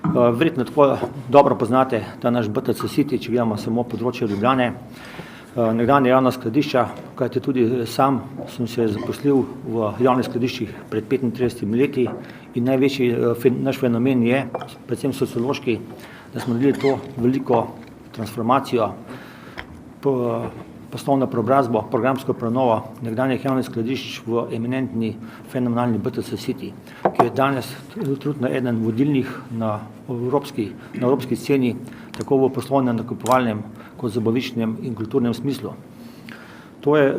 Verjetno tako dobro poznate ta naš BTC City, če gledamo samo področje Ljubljane. Nekdanja javna skladišča, kajti tudi sam sem se zaposlil v javnih skladiščih pred 35 leti in največji naš fenomen je, predvsem sociološki, da smo naredili to veliko transformacijo, poslovno preobrazbo, programsko prenovo nekdanjih javnih skladišč v eminentni, fenomenalni BTC City, ki je danes trenutno eden vodilnih na evropski sceni, tako v poslovnem, nakupovalnem, kot zabaviščnem in kulturnem smislu. To je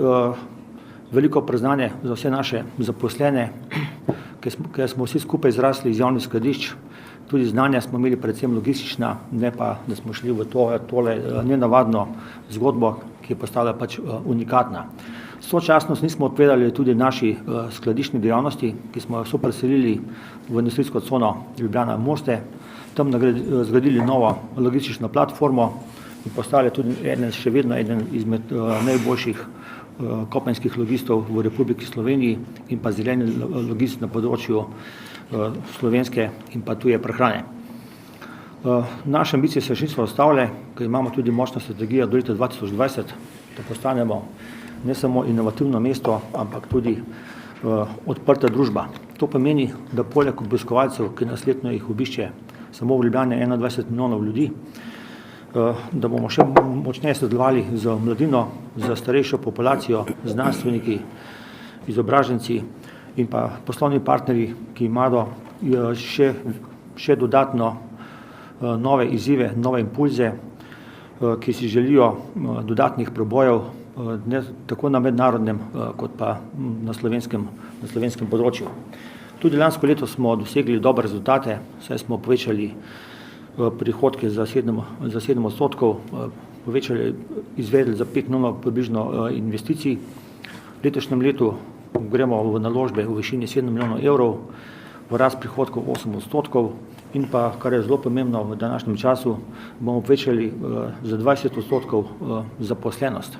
veliko priznanje za vse naše zaposlene, ker smo vsi skupaj zrasli iz javnih skladišč, tudi znanja smo imeli predvsem logistična, ne pa, da smo šli v tole nenavadno zgodbo, ki je postala pač unikatna. Sočasno nismo odpovedali tudi naši skladiščni dejavnosti, ki smo so preselili v industrijsko cono Ljubljana Moste, tam zgradili novo logistično platformo in postali tudi še vedno eden izmed najboljših kopenskih logistov v Republiki Sloveniji in pa zeleni logist na področju slovenske in pa tuje prehrane. Naše ambicije se še niso ustavile, ker imamo tudi močno strategijo do leta 2020, da postanemo ne samo inovativno mesto, ampak tudi odprta družba. To pomeni, da poleg obiskovalcev, ki nas letno jih obišče samo v Ljubljani 21 milijonov ljudi, da bomo še močneje sodelovali z mladino, z starejšo populacijo, znanstveniki, izobraženci in pa poslovni partnerji, ki imajo še dodatno nove izzive, nove impulze, ki si želijo dodatnih prebojev, tako na mednarodnem, kot pa na slovenskem področju. Tudi lansko leto smo dosegli dobre rezultate, saj smo povečali prihodke za 7%, izvedli za 5 milijonov približno investicij. V letošnjem letu gremo v naložbe v višini 7 milijonov evrov, v rast prihodkov 8% in pa, kar je zelo pomembno v današnjem času, bomo povečali za 20% zaposlenost.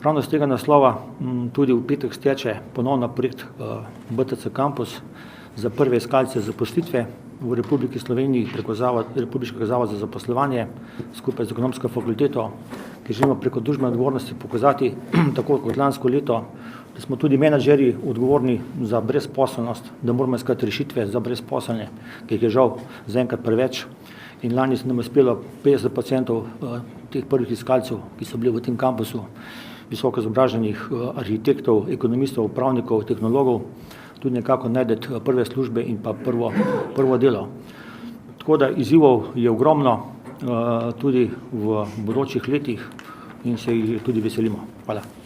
Ravno z tega naslova tudi v petek steče ponovno projekt BTC Campus za prve iskalce zaposlitve v Republiki Sloveniji preko Republiškega zavoda za zaposlovanje skupaj z ekonomsko fakulteto, ki želimo preko družbene odgovornosti pokazati, tako kot lansko leto, da smo tudi menedžerji odgovorni za brezposelnost, da moramo iskati rešitve za brezposelne, ki jih je žal zaenkrat preveč. In lani se nam je uspelo 50% teh prvih iskalcev, ki so bili v tem kampusu, visoko izobraženih arhitektov, ekonomistov, pravnikov, tehnologov, tudi nekako najdeti prve službe in pa prvo delo. Tako da izzivov je ogromno tudi v bodočih letih in se jih tudi veselimo. Hvala.